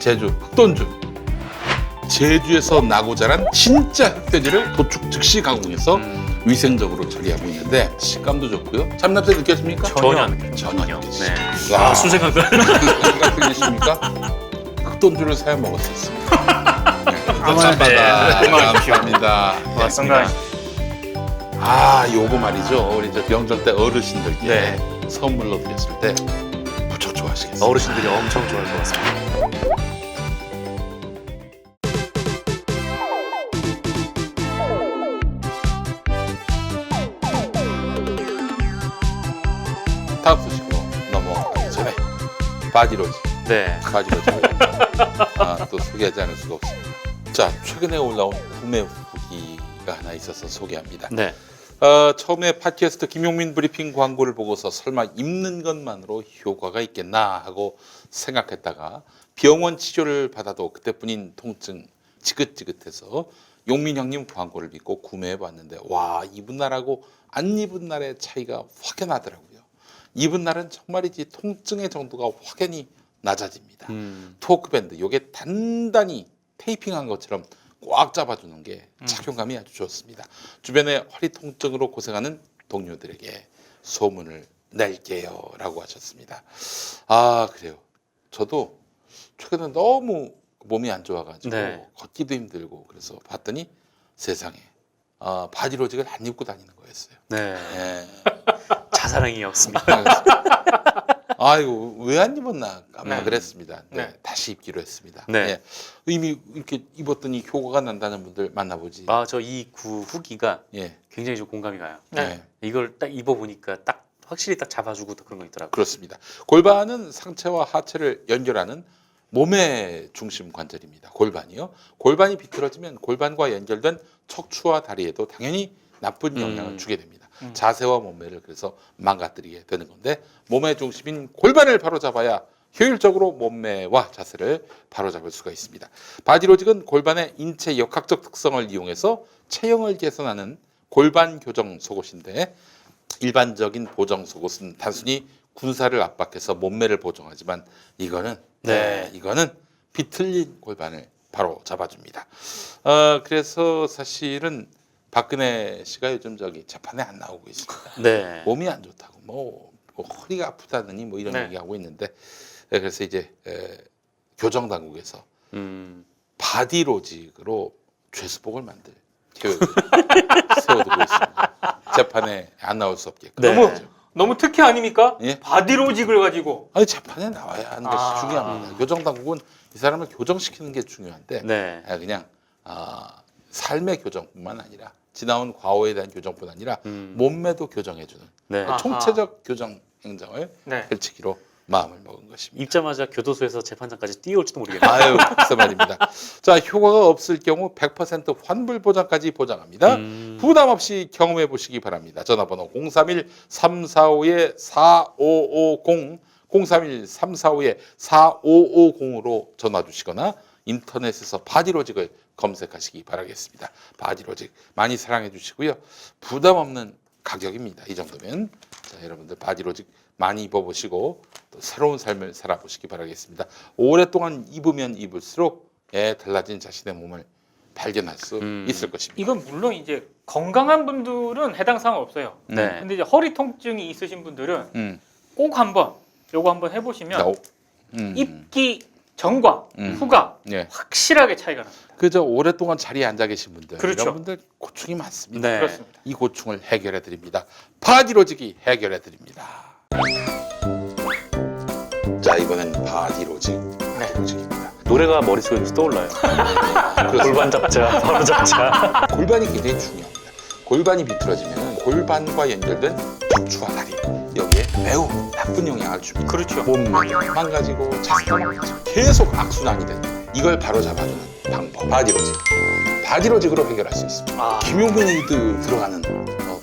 제주 흑돈주. 제주에서 나고 자란 진짜 흑돼지를 도축 즉시 가공해서 위생적으로 처리하고 있는데 식감도 좋고요. 참냄새 느껴집니까? 전혀 안 느껴요. 전혀. 네. 와, 술 생각나. 생각 들리십니까? 흑돈주를 사여 먹었었습니다. 네, 감사합니다. 감사합니다. 고맙습니다. 아, 요거 말이죠. 우리 저 명절 때 어르신들께 네. 선물로 드렸을 때 무척 좋아하시겠어요. 어르신들이 엄청 좋아할 것 같습니다. 다음 소식으로 넘어가기 전에 바디로즈. 네. 바디로즈를 또 소개하지 않을 수가 없습니다. 자, 최근에 올라온 구매 후기가 하나 있어서 소개합니다. 네. 처음에 팟캐스트 김용민 브리핑 광고를 보고서 설마 입는 것만으로 효과가 있겠나 하고 생각했다가 병원 치료를 받아도 그때뿐인 통증 지긋지긋해서 용민 형님 광고를 믿고 구매해봤는데 와, 입은 날하고 안 입은 날의 차이가 확연하더라고요. 입은 날은 정말이지 통증의 정도가 확연히 낮아집니다. 토크밴드 요게 단단히 테이핑한 것처럼 꽉 잡아주는 게 착용감이 아주 좋습니다. 주변에 허리 통증으로 고생하는 동료들에게 소문을 낼게요 라고 하셨습니다. 아, 그래요. 저도 최근에 너무 몸이 안 좋아가지고 네. 걷기도 힘들고 그래서 봤더니 세상에 바디로직을 안 입고 다니는 거였어요. 네. 예. 자사랑이었습니다. 아이고, 왜 안 입었나 아마 네. 그랬습니다. 네, 네. 다시 입기로 했습니다. 네. 예. 이미 이렇게 입었더니 효과가 난다는 분들 만나보지. 저 이 후기가 예. 굉장히 좀 공감이 가요. 네. 이걸 딱 입어보니까 딱 확실히 딱 잡아주고 그런 거 있더라고요. 그렇습니다. 골반은 상체와 하체를 연결하는 몸의 중심 관절입니다. 골반이요. 골반이 비틀어지면 골반과 연결된 척추와 다리에도 당연히 나쁜 영향을 주게 됩니다. 자세와 몸매를 그래서 망가뜨리게 되는 건데 몸의 중심인 골반을 바로잡아야 효율적으로 몸매와 자세를 바로잡을 수가 있습니다. 바디로직은 골반의 인체 역학적 특성을 이용해서 체형을 개선하는 골반 교정 속옷인데 일반적인 보정 속옷은 단순히 군살을 압박해서 몸매를 보정하지만 이거는 이거는 비틀린 골반을 바로 잡아줍니다. 그래서 사실은 박근혜 씨가 요즘 재판에 안 나오고 있습니다. 네. 몸이 안 좋다고 뭐 허리가 아프다느니 뭐 이런 네. 얘기하고 있는데 그래서 이제 교정 당국에서 바디로직으로 죄수복을 만들 계획을 세워두고 있습니다. 재판에 안 나올 수 없게끔. 네. 너무 특혜 아닙니까? 예? 바디로직을 가지고 아니 재판에 나와야 하는 것이 중요합니다. 교정 당국은 이 사람을 교정시키는 게 중요한데 네. 그냥 삶의 교정뿐만 아니라 지나온 과거에 대한 교정뿐 아니라 몸매도 교정해주는 네. 총체적 교정 행정을 네. 펼치기로 마음을 먹은 것입니다. 입자마자 교도소에서 재판장까지 뛰어올지도 모르겠네요. 아유, 글쎄 말입니다. 자, 효과가 없을 경우 100% 환불 보장까지 보장합니다. 부담 없이 경험해 보시기 바랍니다. 전화번호 031-345-4550, 031-345-4550으로 전화 주시거나 인터넷에서 바디로직을 검색하시기 바라겠습니다. 바디로직 많이 사랑해 주시고요. 부담 없는 가격입니다. 이 정도면. 자, 여러분들 바디로직 많이 입어보시고 또 새로운 삶을 살아보시기 바라겠습니다. 오랫동안 입으면 입을수록 달라진 자신의 몸을 발견할 수 있을 것입니다. 이건 물론 이제 건강한 분들은 해당 사항 없어요. 네. 근데 이제 허리 통증이 있으신 분들은 꼭 요거 한번 해보시면 입기 전과 후가 예. 확실하게 차이가 납니다. 그저 오랫동안 자리에 앉아 계신 분들, 그렇죠. 이런 분들 고충이 많습니다. 네. 그렇습니다. 이 고충을 해결해 드립니다. 바디로직이 해결해 드립니다. 자, 이번엔 바디로직. 바디로직입니다. 노래가 머릿속에 계속 떠올라요. 골반 잡자, 바로 잡자. 골반이 굉장히 중요합니다. 골반이 비틀어지면 골반과 연결된 척추와 다리 여기에 매우 나쁜 영향을 줍니다. 그렇죠. 몸이 망가지고 자세가 망가지고 계속 악순환이 되는 이걸 바로 잡아주는 방법 바디로직. 바디로직으로 해결할 수 있습니다. 김용민이 들어가는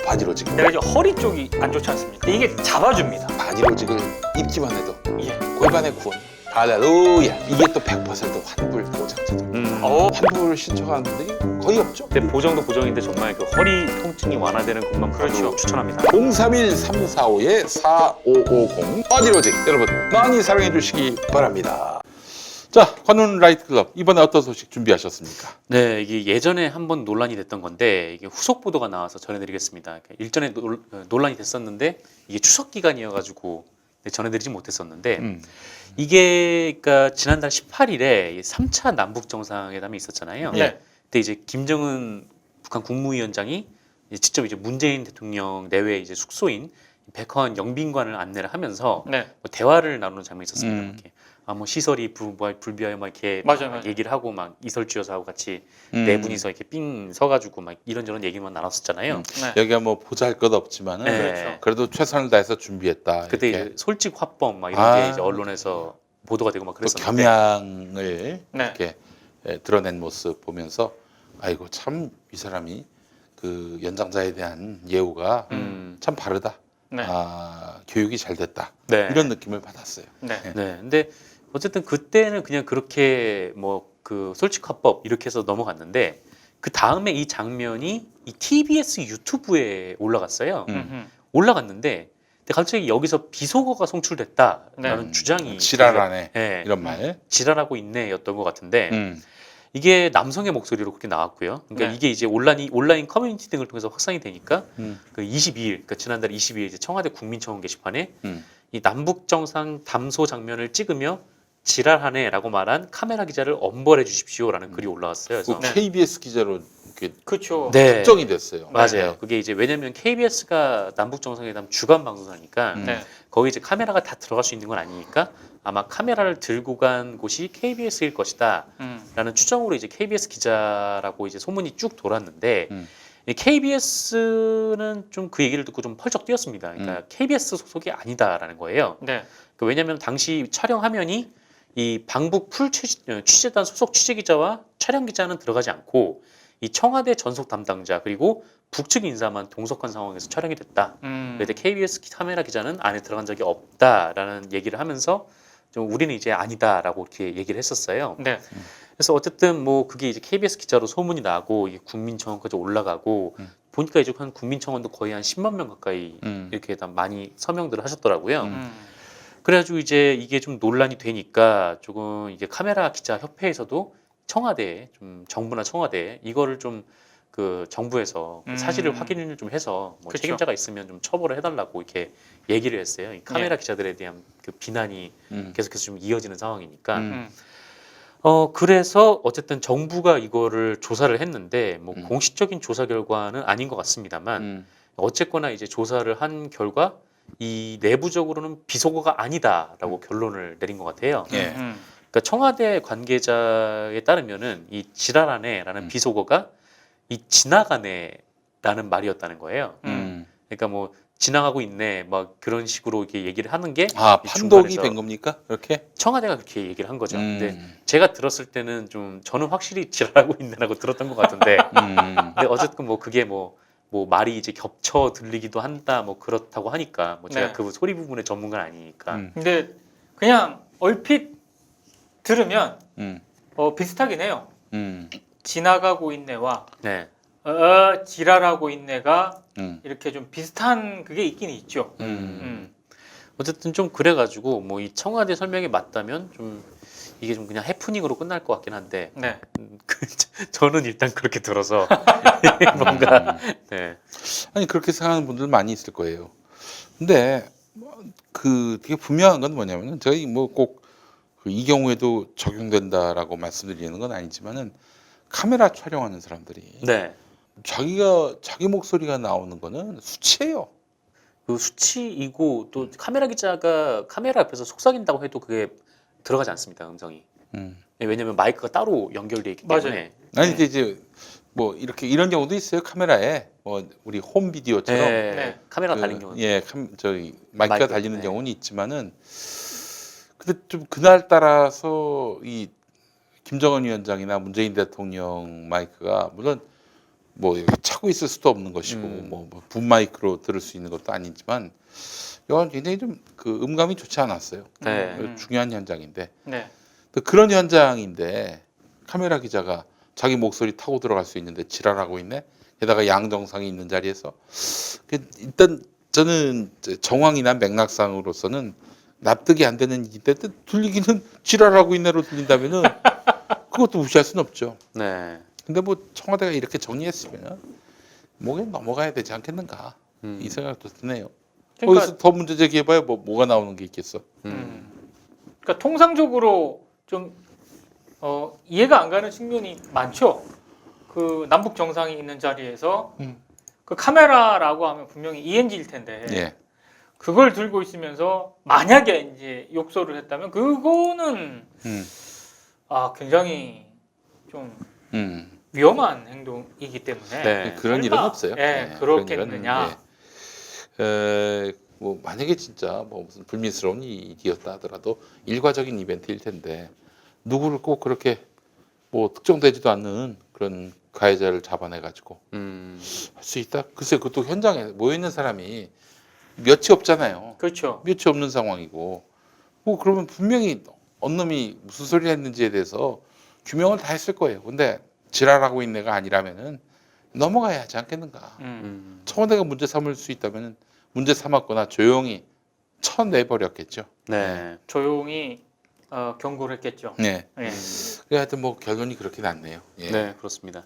바디로직. 내가 이제 허리 쪽이 안 좋지 않습니까? 이게 잡아줍니다. 바디로직을 입기만 해도 예. 골반의 구원. 할렐루야. 이게 또 100% 환불 보장제도. 환불을 신청하는 분들이 거의 없죠. 근데 보정도 보정인데 정말 그 허리 통증이 완화되는 것만 봐도 그렇죠. 추천합니다. 031-345-4550 바디로직 여러분 많이 사랑해 주시기 바랍니다. 자, 관훈 라이트 클럽 이번에 어떤 소식 준비하셨습니까? 네, 이게 예전에 한번 논란이 됐던 건데 이게 후속 보도가 나와서 전해드리겠습니다. 그러니까 일전에 논란이 됐었는데 이게 추석 기간이어가지고 전해드리지 못했었는데 이게 그러니까 지난달 18일에 3차 남북 정상회담이 있었잖아요. 네. 그때 이제 김정은 북한 국무위원장이 이제 직접 이제 문재인 대통령 내외 이제 숙소인 백화원 영빈관을 안내를 하면서 네. 뭐 대화를 나누는 장면이 있었습니다. 이렇게 뭐 시설이 불비하여 막 이렇게 맞아요. 얘기를 하고 막 이설주 여사하고 같이 음. 네 분이서 이렇게 삥 서가지고 막 이런저런 얘기만 나눴었잖아요. 네. 여기가 뭐 보잘것 없지만은 네. 그렇죠. 그래도 최선을 다해서 준비했다. 그때 이렇게. 이제 솔직 화법 막 이런 아. 게 이제 언론에서 보도가 되고 막 또 그랬었는데 겸양을 네. 이렇게 드러낸 모습 보면서 아이고 참 이 사람이 그 연장자에 대한 예우가 참 바르다. 네. 교육이 잘 됐다. 네. 이런 느낌을 받았어요. 네. 네. 근데 어쨌든 그때는 그냥 그렇게 뭐 그 솔직화법 이렇게 해서 넘어갔는데 그 다음에 이 장면이 이 TBS 유튜브에 올라갔어요. 음흠. 올라갔는데 근데 갑자기 여기서 비속어가 송출됐다라는 네. 주장이 지랄하네. 네. 이런 말. 지랄하고 있네였던 것 같은데 음. 이게 남성의 목소리로 그렇게 나왔고요. 그러니까 네. 이게 이제 온라인 커뮤니티 등을 통해서 확산이 되니까 음. 그 22일, 그러니까 지난달 22일 이제 청와대 국민청원 게시판에 음. 이 남북 정상 담소 장면을 찍으며 지랄하네라고 말한 카메라 기자를 엄벌해 주십시오라는 글이 올라왔어요. 그 그래서 네. KBS 기자로 이렇게 그렇죠. 네. 특정이 됐어요. 맞아요. 그게 이제 왜냐면 KBS가 남북 정상회담 주간 방송사니까 음. 네. 거기 이제 카메라가 다 들어갈 수 있는 건 아니니까 아마 카메라를 들고 간 곳이 KBS일 것이다. 라는 추정으로 이제 KBS 기자라고 이제 소문이 쭉 돌았는데 KBS는 좀 그 얘기를 듣고 좀 펄쩍 뛰었습니다. 그러니까 KBS 소속이 아니다라는 거예요. 네. 그 왜냐하면 당시 촬영 화면이 이 방북 풀 취재단 소속 취재 기자와 촬영 기자는 들어가지 않고 이 청와대 전속 담당자 그리고 북측 인사만 동석한 상황에서 촬영이 됐다. 그런데 KBS 카메라 기자는 안에 들어간 적이 없다라는 얘기를 하면서 좀 우리는 이제 아니다라고 이렇게 얘기를 했었어요. 네. 그래서 어쨌든 뭐 그게 이제 KBS 기자로 소문이 나고 이게 국민청원까지 올라가고 보니까 이제 한 국민청원도 거의 한 10만 명 가까이 이렇게 다 많이 서명들을 하셨더라고요. 그래가지고 이제 이게 좀 논란이 되니까 조금 이게 카메라 기자 협회에서도 청와대 좀 정부나 청와대 이거를 좀 그 정부에서 그 사실을 확인을 좀 해서 뭐 그쵸. 책임자가 있으면 좀 처벌을 해달라고 이렇게 얘기를 했어요. 이 카메라 기자들에 대한 그 비난이 계속해서 좀 이어지는 상황이니까. 그래서 어쨌든 정부가 이거를 조사를 했는데 뭐 공식적인 조사 결과는 아닌 것 같습니다만 어쨌거나 이제 조사를 한 결과 이 내부적으로는 비속어가 아니다라고 결론을 내린 것 같아요. 예. 그러니까 청와대 관계자에 따르면은 이 지랄하네라는 비속어가 이 지나가네라는 말이었다는 거예요. 그러니까 뭐 지나가고 있네, 막 그런 식으로 이렇게 얘기를 하는 게 이 판독이 중간에서 된 겁니까? 그렇게? 청와대가 그렇게 얘기를 한 거죠. 근데 제가 들었을 때는 좀 저는 확실히 지랄하고 있네라고 들었던 것 같은데, 근데 어쨌든 뭐 그게 뭐 말이 이제 겹쳐 들리기도 한다, 뭐 그렇다고 하니까 뭐 제가 네. 그 소리 부분의 전문가는 아니니까. 근데 그냥 얼핏 들으면 음. 비슷하긴 해요. 음. 지나가고 있네와 네. 지랄하고 있네가 음. 이렇게 좀 비슷한 그게 있긴 있죠. 어쨌든 좀 그래가지고 뭐 이 청와대 설명이 맞다면 좀 이게 좀 그냥 해프닝으로 끝날 것 같긴 한데 네. 저는 일단 그렇게 들어서 뭔가 네. 아니 그렇게 생각하는 분들 많이 있을 거예요. 근데 그 되게 분명한 건 뭐냐면은 저희 뭐 꼭 이 경우에도 적용된다라고 말씀드리는 건 아니지만은 카메라 촬영하는 사람들이 네. 자기 목소리가 나오는 거는 수치예요. 그 수치이고 또 카메라 기자가 카메라 앞에서 속삭인다고 해도 그게 들어가지 않습니다, 음성이. 왜냐면 마이크가 따로 연결돼 있기 때문에. 아니 이제 뭐 이렇게 이런 경우도 있어요. 카메라에 뭐 우리 홈 비디오처럼 네. 네. 카메라 달린 경우. 예, 저기 마이크가 마이크, 달리는 네. 경우는 있지만은 근데 좀 그날 따라서 이 김정은 위원장이나 문재인 대통령 마이크가 물론 뭐 이렇게 차고 있을 수도 없는 것이고 뭐 붐 마이크로 들을 수 있는 것도 아니지만 이건 굉장히 좀 그 음감이 좋지 않았어요. 네. 중요한 현장인데 네. 또 그런 현장인데 카메라 기자가 자기 목소리 타고 들어갈 수 있는데 지랄하고 있네. 게다가 양정상이 있는 자리에서 일단 저는 정황이나 맥락상으로서는 납득이 안 되는 일인데 들리기는 지랄하고 있네로 들린다면은 그것도 무시할 수는 없죠. 네. 근데 뭐 청와대가 이렇게 정리했으면 뭐에 넘어가야 되지 않겠는가 음. 이 생각도 드네요. 그러니까, 거기서 더 문제 제기해봐야 뭐가 나오는 게 있겠어. 그러니까 통상적으로 좀 이해가 안 가는 측면이 많죠. 그 남북 정상이 있는 자리에서 그 카메라라고 하면 분명히 ENG일 텐데 예. 그걸 들고 있으면서 만약에 이제 욕설을 했다면 그거는 굉장히 좀 위험한 행동이기 때문에 네. 그런 설마, 일은 없어요. 예, 예, 그렇겠느냐. 그런 일은, 뭐 만약에 진짜 뭐 무슨 불미스러운 일이었다 하더라도 일과적인 이벤트일 텐데 누구를 꼭 그렇게 뭐 특정되지도 않는 그런 가해자를 잡아내 가지고 할 수 있다. 글쎄 그것도 현장에 모여 있는 사람이 몇이 없잖아요. 그렇죠. 몇이 없는 상황이고 뭐 그러면 분명히 어느 놈이 무슨 소리를 했는지에 대해서 규명을 다 했을 거예요. 근데 지랄하고 있는 애가 아니라면은 넘어가야 하지 않겠는가. 청와대가 문제 삼을 수 있다면 문제 삼았거나 조용히 쳐내버렸겠죠. 네. 조용히 경고를 했겠죠. 네. 예. 그래 하여튼 뭐 결론이 그렇게 났네요. 예. 네, 그렇습니다.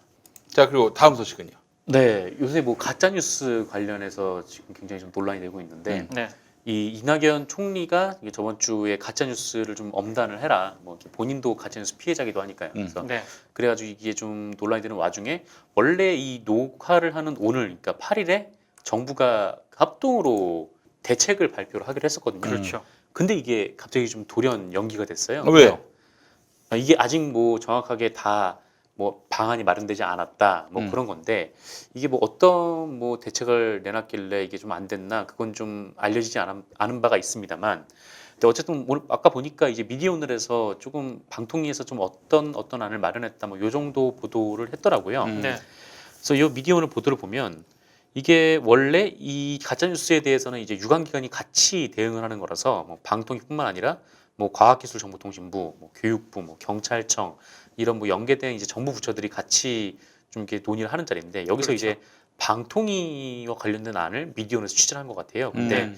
자 그리고 다음 소식은요. 네, 요새 뭐 가짜 뉴스 관련해서 지금 굉장히 좀 논란이 되고 있는데 네. 이 이낙연 총리가 이게 저번 주에 가짜 뉴스를 좀 엄단을 해라. 뭐 이렇게 본인도 가짜 뉴스 피해자기도 하니까요. 그래서 네. 그래가지고 이게 좀 논란이 되는 와중에 원래 이 녹화를 하는 오늘, 그러니까 8일에 정부가 합동으로 대책을 발표를 하기로 했었거든요. 그렇죠. 근데 이게 갑자기 좀 돌연 연기가 됐어요. 왜요? 이게 아직 뭐 정확하게 다 뭐 방안이 마련되지 않았다 뭐 음. 그런 건데 이게 뭐 어떤 뭐 대책을 내놨길래 이게 좀 안 됐나 그건 좀 알려지지 않은 바가 있습니다만 근데 어쨌든 오늘 아까 보니까 이제 미디어오늘에서 조금 방통위에서 좀 어떤 안을 마련했다 뭐 요 정도 보도를 했더라고요. 네. 그래서 이 미디어오늘 보도를 보면 이게 원래 이 가짜 뉴스에 대해서는 이제 유관기관이 같이 대응을 하는 거라서 뭐 방통위뿐만 아니라 뭐 과학기술정보통신부, 뭐 교육부, 뭐 경찰청 이런 뭐 연계된 이제 정부 부처들이 같이 좀 이렇게 논의를 하는 자리인데 여기서 그렇죠. 이제 방통위와 관련된 안을 미디어에서 취재를 한 것 같아요. 근데 음.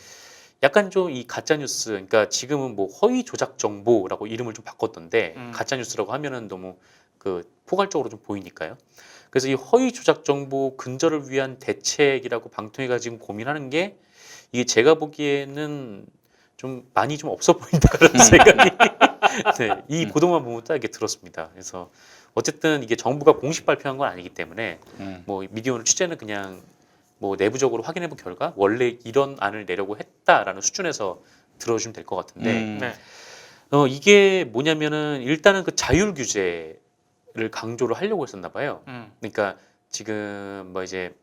약간 좀 이 가짜 뉴스, 그러니까 지금은 뭐 허위 조작 정보라고 이름을 좀 바꿨던데 가짜 뉴스라고 하면은 너무 그 포괄적으로 좀 보이니까요. 그래서 이 허위 조작 정보 근절을 위한 대책이라고 방통위가 지금 고민하는 게 이게 제가 보기에는 좀 많이 좀 없어 보인다는 생각이 네, 이 보도만 보면 딱 이렇게 들었습니다. 그래서 어쨌든 이게 정부가 공식 발표한 건 아니기 때문에 뭐 미디어오늘 취재는 그냥 뭐 내부적으로 확인해 본 결과 원래 이런 안을 내려고 했다라는 수준에서 들어주시면 될 것 같은데 네. 이게 뭐냐면은 일단은 그 자율 규제를 강조를 하려고 했었나 봐요. 그러니까 지금 뭐 이제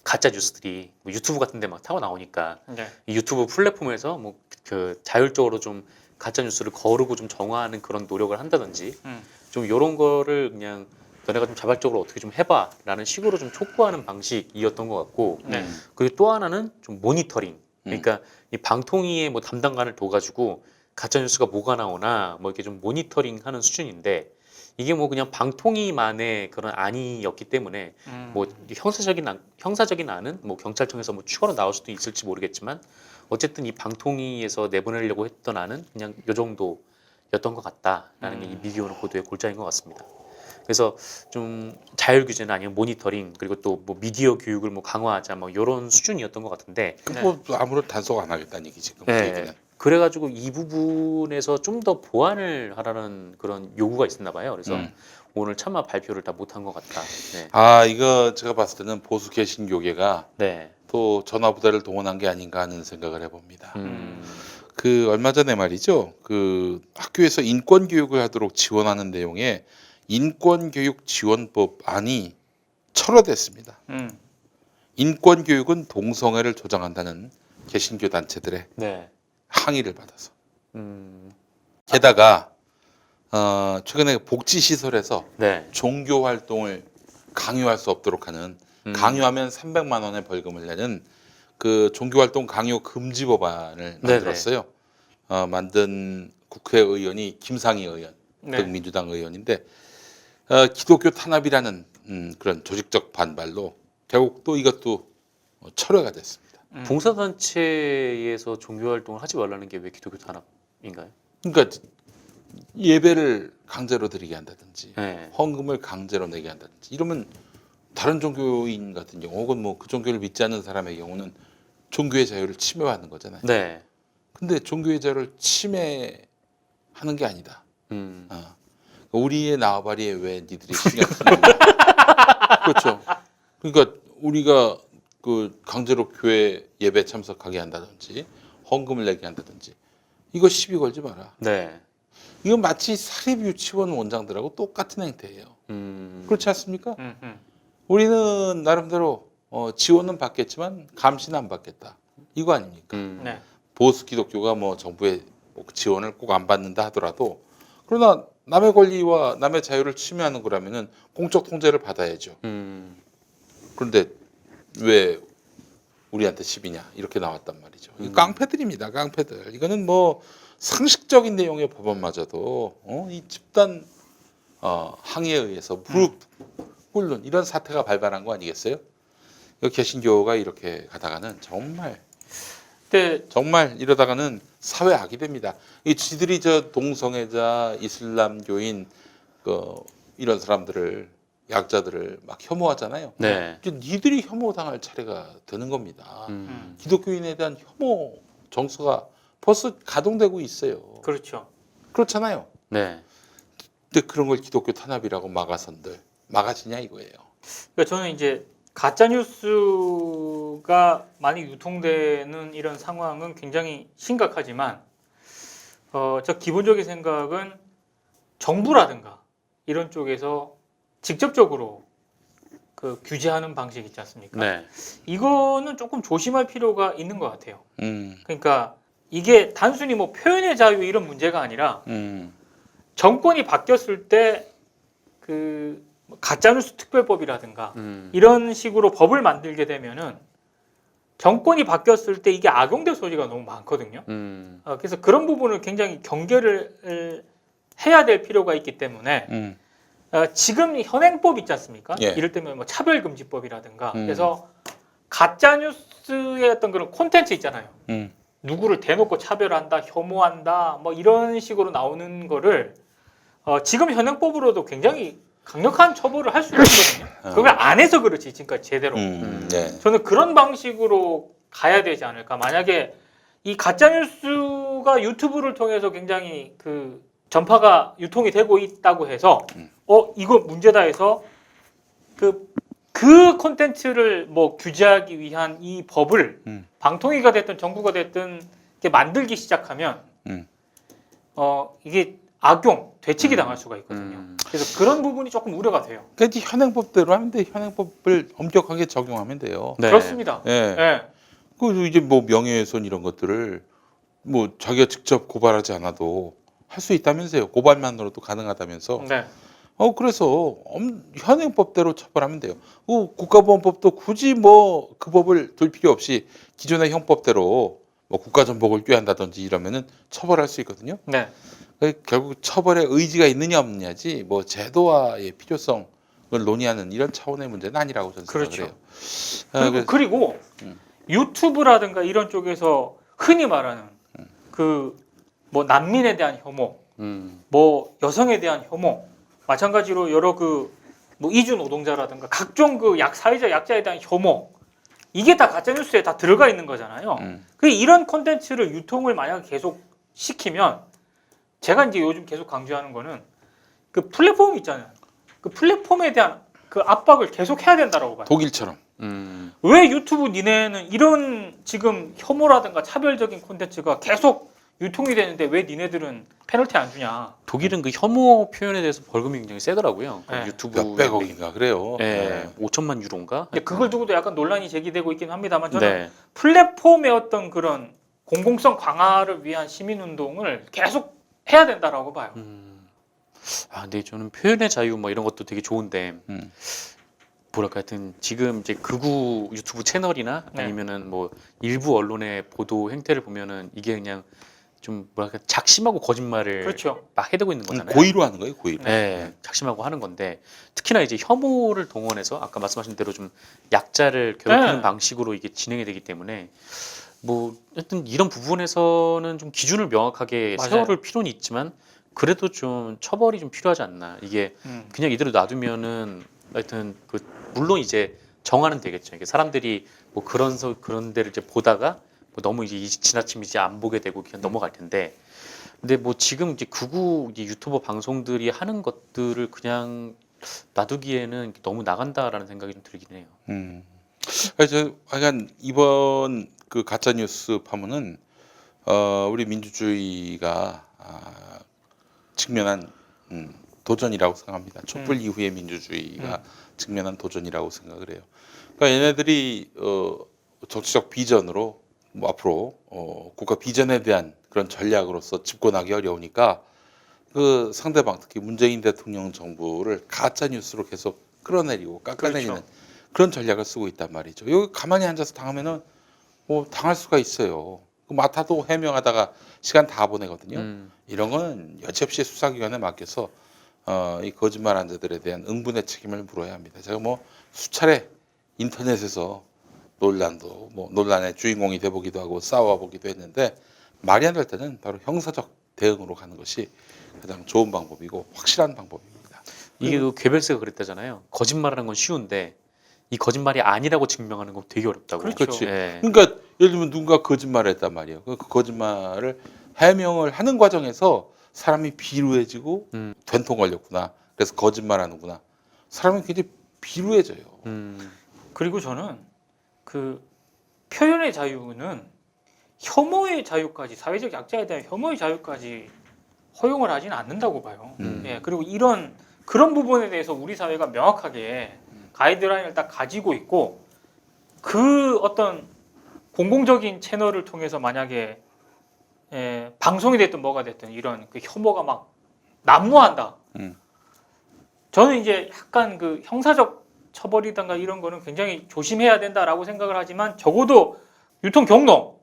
가짜 뉴스들이 뭐 유튜브 같은 데 막 타고 나오니까 네. 이 유튜브 플랫폼에서 뭐 그 자율적으로 좀 가짜 뉴스를 거르고 좀 정화하는 그런 노력을 한다든지 좀 이런 거를 그냥 너네가 좀 자발적으로 어떻게 좀 해봐라는 식으로 좀 촉구하는 방식이었던 것 같고 네. 그리고 또 하나는 좀 모니터링 그러니까 이 방통위의 뭐 담당관을 둬가지고 가짜 뉴스가 뭐가 나오나 뭐 이렇게 좀 모니터링하는 수준인데 이게 뭐 그냥 방통위만의 그런 안이었기 때문에 뭐 형사적인 안은 뭐 경찰청에서 뭐 추가로 나올 수도 있을지 모르겠지만 어쨌든 이 방통위에서 내보내려고 했던 안은 그냥 요 정도였던 것 같다라는 게 이 미디어오늘 보도의 골자인 것 같습니다. 그래서 좀 자율 규제나 아니면 모니터링 그리고 또 뭐 미디어 교육을 뭐 강화하자 뭐 이런 수준이었던 것 같은데 뭐 아무런 단속 안 하겠다는 얘기 지금. 네. 얘기는. 그래가지고 이 부분에서 좀 더 보완을 하라는 그런 요구가 있었나 봐요. 그래서 오늘 차마 발표를 다 못한 것 같다. 네. 아 이거 제가 봤을 때는 보수 개신교계가 네. 또 전화부대를 동원한 게 아닌가 하는 생각을 해봅니다. 음. 그 얼마 전에 말이죠. 그 학교에서 인권 교육을 하도록 지원하는 내용의 인권 교육 지원법 안이 철회됐습니다. 인권 교육은 동성애를 조장한다는 개신교 단체들의 네. 항의를 받아서. 음. 게다가 최근에 복지 시설에서 네. 종교 활동을 강요할 수 없도록 하는 강요하면 300만 원의 벌금을 내는 그 종교활동 강요 금지 법안을 만들었어요. 만든 국회의원이 김상희 의원, 네. 등 민주당 의원인데 기독교 탄압이라는 그런 조직적 반발로 결국 또 이것도 철회가 됐습니다. 봉사단체에서 종교 활동을 하지 말라는 게 왜 기독교 탄압인가요? 그러니까 예배를 강제로 드리게 한다든지 네. 헌금을 강제로 내게 한다든지 이러면 다른 종교인 같은 경우 혹은 뭐 그 종교를 믿지 않는 사람의 경우는 종교의 자유를 침해받는 거잖아요. 네. 근데 종교의 자유를 침해하는 게 아니다. 음. 우리의縄張리에 왜 니들이 신경 쓰냐. 그렇죠. 그러니까 우리가 그 강제로 교회 예배 참석하게 한다든지 헌금을 내게 한다든지 이거 시비 걸지 마라. 네. 이건 마치 사립 유치원 원장들하고 똑같은 행태예요. 그렇지 않습니까? 우리는 나름대로 지원은 받겠지만 감시는 안 받겠다. 이거 아닙니까? 네. 보수 기독교가 뭐 정부의 뭐 지원을 꼭 안 받는다 하더라도 그러나 남의 권리와 남의 자유를 침해하는 거라면은 공적 통제를 받아야죠. 그런데 왜 우리한테 시비냐 이렇게 나왔단 말이죠. 이거 깡패들입니다. 깡패들. 이거는 뭐 상식적인 내용의 법안마저도 이 집단 항의에 의해서 무릎 꿇는 이런 사태가 발발한 거 아니겠어요? 이 개신교가 이렇게 가다가는 정말 이러다가는 사회 악이 됩니다. 이 지들이 저 동성애자, 이슬람교인 이런 사람들을 약자들을 막 혐오하잖아요. 네. 이제 니들이 혐오당할 차례가 되는 겁니다. 기독교인에 대한 혐오 정서가 벌써 가동되고 있어요. 그렇죠. 그렇잖아요. 네. 근데 그런 걸 기독교 탄압이라고 막아선들 막아지냐 이거예요. 그러니까 저는 이제 가짜 뉴스가 많이 유통되는 이런 상황은 굉장히 심각하지만 저 기본적인 생각은 정부라든가 이런 쪽에서 직접적으로 그 규제하는 방식 있지 않습니까? 네. 이거는 조금 조심할 필요가 있는 것 같아요. 음, 그러니까 이게 단순히 뭐 표현의 자유 이런 문제가 아니라 정권이 바뀌었을 때 그 가짜뉴스 특별법이라든가 이런 식으로 법을 만들게 되면은 정권이 바뀌었을 때 이게 악용될 소지가 너무 많거든요. 그래서 그런 부분을 굉장히 경계를 해야 될 필요가 있기 때문에 지금 현행법 있지 않습니까? 예. 이를테면 뭐 차별금지법이라든가 그래서 가짜뉴스의 어떤 그런 콘텐츠 있잖아요. 누구를 대놓고 차별한다, 혐오한다, 뭐 이런 식으로 나오는 거를 지금 현행법으로도 굉장히 강력한 처벌을 할 수가 있거든요. 그걸 안 해서 그렇지 지금까지 제대로. 네. 저는 그런 방식으로 가야 되지 않을까. 만약에 이 가짜 뉴스가 유튜브를 통해서 굉장히 그 전파가 유통이 되고 있다고 해서 이거 문제다 해서 그 콘텐츠를 뭐 규제하기 위한 이 법을 방통위가 됐든 정부가 됐든 이렇게 만들기 시작하면 이게 악용, 되치기 당할 수가 있거든요. 그래서 그런 부분이 조금 우려가 돼요. 그러니까 현행법대로 하면 돼. 현행법을 엄격하게 적용하면 돼요. 네. 그렇습니다. 예. 예. 그 이제 뭐 명예훼손 이런 것들을 뭐 자기가 직접 고발하지 않아도 할 수 있다면서요. 고발만으로도 가능하다면서. 네. 그래서 현행법대로 처벌하면 돼요. 국가보안법도 굳이 뭐 그 법을 둘 필요 없이 기존의 형법대로 뭐 국가전복을 꾀한다든지 이러면은 처벌할 수 있거든요. 네. 결국 처벌의 의지가 있느냐 없느냐지 뭐 제도화의 필요성을 논의하는 이런 차원의 문제는 아니라고 저는 그렇죠. 생각을 해요. 그리고 유튜브라든가 이런 쪽에서 흔히 말하는 그 뭐 난민에 대한 혐오, 뭐 여성에 대한 혐오, 마찬가지로 여러 그 뭐 이주 노동자라든가 각종 그 사회적 약자에 대한 혐오, 이게 다 가짜 뉴스에 다 들어가 있는 거잖아요. 그 이런 콘텐츠를 유통을 만약 계속 시키면 제가 이제 요즘 계속 강조하는 거는 그 플랫폼 있잖아요. 그 플랫폼에 대한 그 압박을 계속 해야 된다라고 봐요. 독일처럼. 왜 유튜브 니네는 이런 지금 혐오라든가 차별적인 콘텐츠가 계속 유통이 되는데 왜 니네들은 페널티 안 주냐? 독일은 그 혐오 표현에 대해서 벌금이 굉장히 세더라고요. 그 네. 유튜브 몇백억인가 그래요. 네. 5천만 유로인가? 근데 그걸 두고도 약간 논란이 제기되고 있긴 합니다만 저는 네. 플랫폼의 어떤 그런 공공성 강화를 위한 시민운동을 계속 해야 된다라고 봐요. 근데 저는 표현의 자유 뭐 이런 것도 되게 좋은데 뭐랄까 하여튼 지금 이제 극우 유튜브 채널이나 네. 아니면은 뭐 일부 언론의 보도 행태를 보면은 이게 그냥 좀 뭐랄까 작심하고 거짓말을 그렇죠. 막 해대고 있는 거잖아요. 고의로 하는 거예요, 고의로. 네, 작심하고 하는 건데 특히나 이제 혐오를 동원해서 아까 말씀하신 대로 좀 약자를 괴롭히는 네. 방식으로 이게 진행이 되기 때문에 뭐 하여튼 이런 부분에서는 좀 기준을 명확하게 맞아요. 세워볼 필요는 있지만 그래도 좀 처벌이 좀 필요하지 않나. 이게 그냥 이대로 놔두면은 하여튼 그 물론 이제 정하는 되겠죠. 이게 사람들이 뭐 그런 데를 이제 보다가 뭐 너무 이제 지나치면 이제 안 보게 되고 그냥 넘어갈 텐데. 근데 뭐 지금 이제 극우 이제 유튜버 방송들이 하는 것들을 그냥 놔두기에는 너무 나간다라는 생각이 좀 들긴 해요. 그래서 하여간 이번 그 가짜 뉴스 파문은 우리 민주주의가 직면한 도전이라고 생각합니다. 촛불 이후의 민주주의가 직면한 도전이라고 생각을 해요. 그러니까 얘네들이 정치적 비전으로 뭐 앞으로 국가 비전에 대한 그런 전략으로서 집권하기 어려우니까 그 상대방 특히 문재인 대통령 정부를 가짜 뉴스로 계속 끌어내리고 깎아내리는 그렇죠. 그런 전략을 쓰고 있단 말이죠. 여기 가만히 앉아서 당하면은 뭐 당할 수가 있어요. 그 맡아도 해명하다가 시간 다 보내거든요. 이런 거는 여지없이 수사기관에 맡겨서 이 거짓말한 자들에 대한 응분의 책임을 물어야 합니다. 제가 뭐 수차례 인터넷에서 논란의 주인공이 돼보기도 하고 싸워보기도 했는데 말이 안 될 때는 바로 형사적 대응으로 가는 것이 가장 좋은 방법이고 확실한 방법입니다. 이게 그 괴벨스가 그랬다잖아요. 거짓말하는 건 쉬운데 이 거짓말이 아니라고 증명하는 건 되게 어렵다고. 그렇죠. 그렇지. 예. 그러니까 예를 들면 누군가 거짓말을 했단 말이에요. 그 거짓말을 해명을 하는 과정에서 사람이 비루해지고 된통 걸렸구나. 그래서 거짓말하는구나. 사람이 굉장히 비루해져요. 그리고 저는 그 표현의 자유는 혐오의 자유까지 사회적 약자에 대한 혐오의 자유까지 허용을 하지는 않는다고 봐요. 예, 그리고 그런 부분에 대해서 우리 사회가 명확하게 가이드라인을 딱 가지고 있고 그 어떤 공공적인 채널을 통해서 만약에 방송이 됐든 뭐가 됐든 이런 그 혐오가 막 난무한다. 저는 이제 약간 그 형사적 처벌이든가 이런 거는 굉장히 조심해야 된다라고 생각을 하지만 적어도 유통 경로,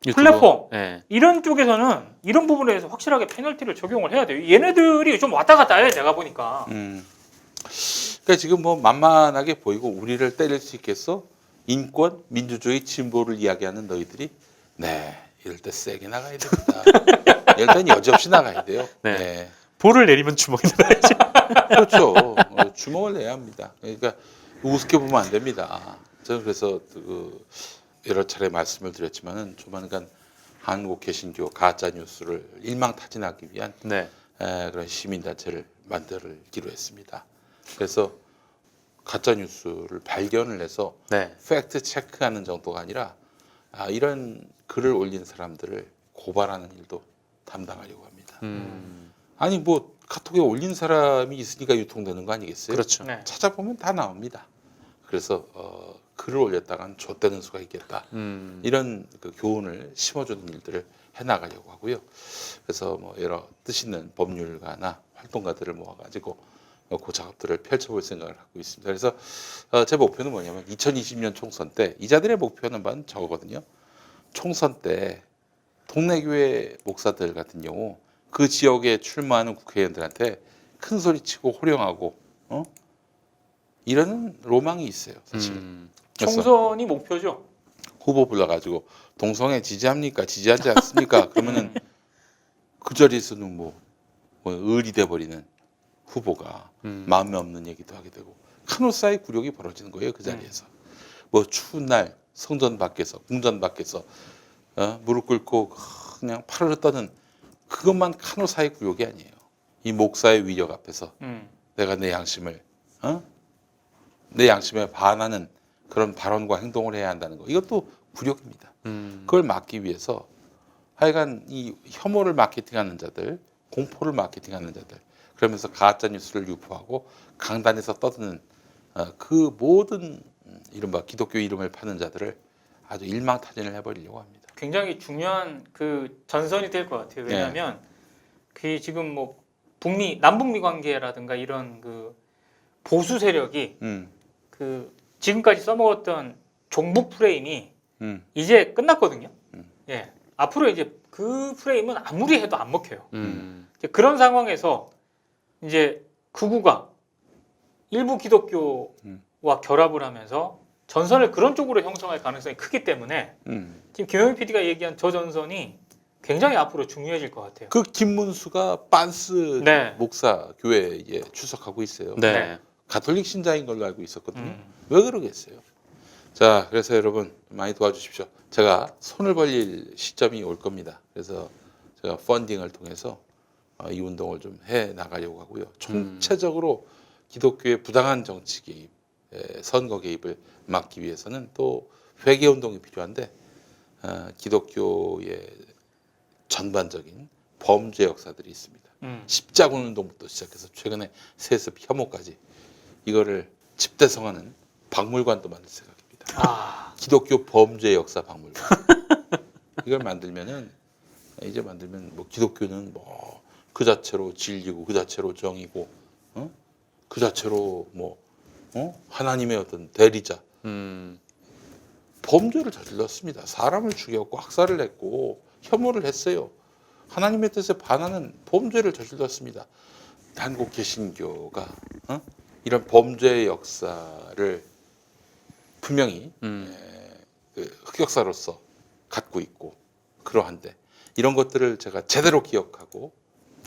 유튜브. 플랫폼 예. 이런 쪽에서는 이런 부분에 대해서 확실하게 페널티를 적용을 해야 돼요. 얘네들이 좀 왔다 갔다 해 제가 보니까. 그러니까 지금 뭐 만만하게 보이고 우리를 때릴 수 있겠어? 인권, 민주주의, 진보를 이야기하는 너희들이 네 이럴 때 세게 나가야 됩니다. 이럴 땐 여지없이 나가야 돼요. 네. 네. 볼을 내리면 주먹이 나야지. 그렇죠. 주먹을 내야 합니다. 그러니까 우습게 보면 안 됩니다. 저는 그래서 그 여러 차례 말씀을 드렸지만은 조만간 한국 개신교 가짜 뉴스를 일망타진하기 위한 네. 그런 시민단체를 만들기로 했습니다. 그래서 가짜 뉴스를 발견을 해서 네. 팩트 체크하는 정도가 아니라 이런 글을 올린 사람들을 고발하는 일도 담당하려고 합니다. 아니 뭐 카톡에 올린 사람이 있으니까 유통되는 거 아니겠어요? 그렇죠. 네. 찾아보면 다 나옵니다. 그래서 글을 올렸다간 좆되는 수가 있겠다. 이런 그 교훈을 심어주는 일들을 해나가려고 하고요. 그래서 뭐 여러 뜻 있는 법률가나 활동가들을 모아가지고 그 작업들을 펼쳐볼 생각을 하고 있습니다. 그래서 제 목표는 뭐냐면 2020년 총선 때 이자들의 목표는 반 저거거든요. 총선 때 동네 교회 목사들 같은 경우 그 지역에 출마하는 국회의원들한테 큰 소리치고 호령하고 이런 로망이 있어요, 사실. 그래서 총선이 목표죠. 후보 불러가지고 동성애 지지합니까? 지지하지 않습니까? 그러면은 그 자리에서는 뭐 을이 돼버리는 후보가 마음에 없는 얘기도 하게 되고 카노사의 굴욕이 벌어지는 거예요, 그 자리에서. 뭐 추운 날 성전 밖에서 궁전 밖에서 무릎 꿇고 그냥 파르르 떠는 그것만 카노사의 굴욕이 아니에요. 이 목사의 위력 앞에서 내가 내 양심을 내 양심에 반하는 그런 발언과 행동을 해야 한다는 거. 이것도 굴욕입니다. 그걸 막기 위해서 하여간 이 혐오를 마케팅하는 자들, 공포를 마케팅하는 자들, 그러면서 가짜 뉴스를 유포하고 강단에서 떠드는 그 모든 이른바 기독교 이름을 파는 자들을 아주 일망타진을 해버리려고 합니다. 굉장히 중요한 그 전선이 될 것 같아요. 왜냐하면 그 지금 뭐 남북미 관계라든가 이런 그 보수 세력이 그 지금까지 써먹었던 종북 프레임이 이제 끝났거든요. 예, 앞으로 이제 그 프레임은 아무리 해도 안 먹혀요. 음. 이제 그런 상황에서 이제 극우가 일부 기독교와 결합을 하면서 전선을 그런 쪽으로 형성할 가능성이 크기 때문에 지금 김영희 PD가 얘기한 저 전선이 굉장히 앞으로 중요해질 것 같아요. 그 김문수가 빤스 네. 목사 교회에 출석하고 있어요. 네. 가톨릭 신자인 걸로 알고 있었거든요. 음. 왜 그러겠어요? 자, 그래서 여러분 많이 도와주십시오. 제가 손을 벌릴 시점이 올 겁니다. 그래서 제가 펀딩을 통해서 이 운동을 좀 해 나가려고 하고요. 총체적으로 기독교의 부당한 정치 개입, 선거 개입을 막기 위해서는 또 회개 운동이 필요한데 기독교의 전반적인 범죄 역사들이 있습니다. 십자군 운동부터 시작해서 최근에 세습 혐오까지 이거를 집대성하는 박물관도 만들 생각입니다. 아, 기독교 범죄 역사 박물관. 이걸 만들면 뭐 기독교는 뭐 그 자체로 진리고 그 자체로 정이고 그 자체로 뭐 하나님의 어떤 대리자. 범죄를 저질렀습니다. 사람을 죽였고 학살을 했고 혐오를 했어요. 하나님의 뜻에 반하는 범죄를 저질렀습니다. 한국 개신교가 이런 범죄의 역사를 분명히 그 흑역사로서 갖고 있고 그러한데 이런 것들을 제가 제대로 기억하고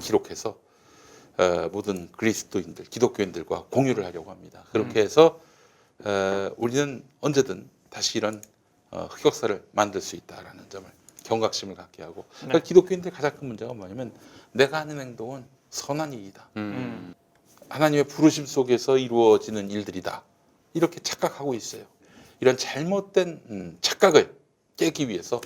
기록해서 모든 그리스도인들, 기독교인들과 공유를 하려고 합니다. 그렇게 해서 우리는 언제든 다시 이런 흑역사를 만들 수 있다라는 점을 경각심을 갖게 하고 그러니까 기독교인들 가장 큰 문제가 뭐냐면 내가 하는 행동은 선한 일이다. 하나님의 부르심 속에서 이루어지는 일들이다. 이렇게 착각하고 있어요. 이런 잘못된 착각을 깨기 위해서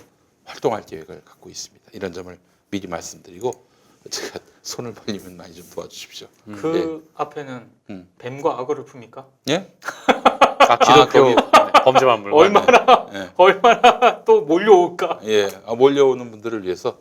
활동할 계획을 갖고 있습니다. 이런 점을 미리 말씀드리고 제가 손을 벌리면 많이 좀 도와주십시오. 그 앞에는 뱀과 악어를 풉니까? 예? 기독교 범죄 박물관. 얼마나 또 몰려올까? 예, 몰려오는 분들을 위해서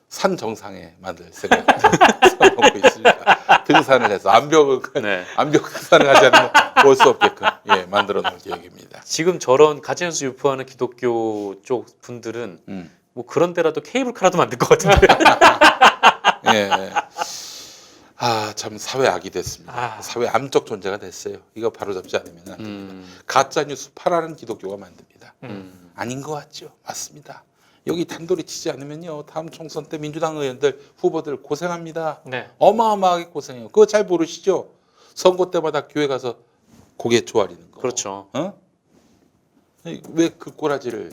산 정상에 만들 생각 하고 있습니다. 등산을 해서 암벽 등산을 하지 않으면 볼 수 없게끔 만들어 놓을 계획입니다. 지금 저런 가짜뉴스 유포하는 기독교 쪽 분들은 뭐 그런 데라도 케이블카라도 만들 것 같은데. 예. 참 사회 악이 됐습니다. 사회 암적 존재가 됐어요. 이거 바로잡지 않으면 안 됩니다. 가짜 뉴스 팔아는 기독교가 만듭니다. 아닌 것 같죠? 맞습니다. 여기 단돌이 치지 않으면요 다음 총선 때 민주당 의원들 후보들 고생합니다. 네. 어마어마하게 고생해요. 그거 잘 모르시죠? 선거 때마다 교회 가서 고개 조아리는 거. 그렇죠. 왜 그 꼬라지를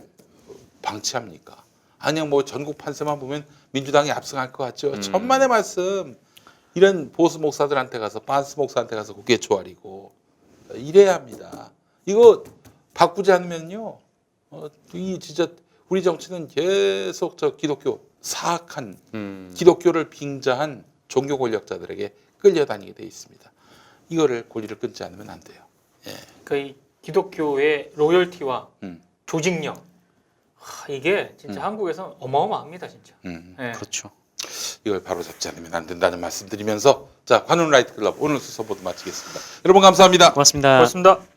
방치합니까? 아니야 뭐 전국 판세만 보면 민주당이 압승할 것 같죠. 천만의 말씀. 이런 보수 목사들한테 가서 반스 목사한테 가서 고개 조아리고 이래야 합니다. 이거 바꾸지 않으면요, 이 진짜 우리 정치는 계속 저 기독교 사악한 기독교를 빙자한 종교 권력자들에게 끌려다니게 돼 있습니다. 이거를 고리를 끊지 않으면 안 돼요. 예. 그 기독교의 로열티와 조직력 이게 진짜 음. 한국에서는 어마어마합니다, 진짜. 예. 그렇죠. 이걸 바로 잡지 않으면 안 된다는 말씀드리면서 자 관훈 라이트 클럽 오늘 수서 모두 마치겠습니다. 여러분 감사합니다. 고맙습니다. 고맙습니다.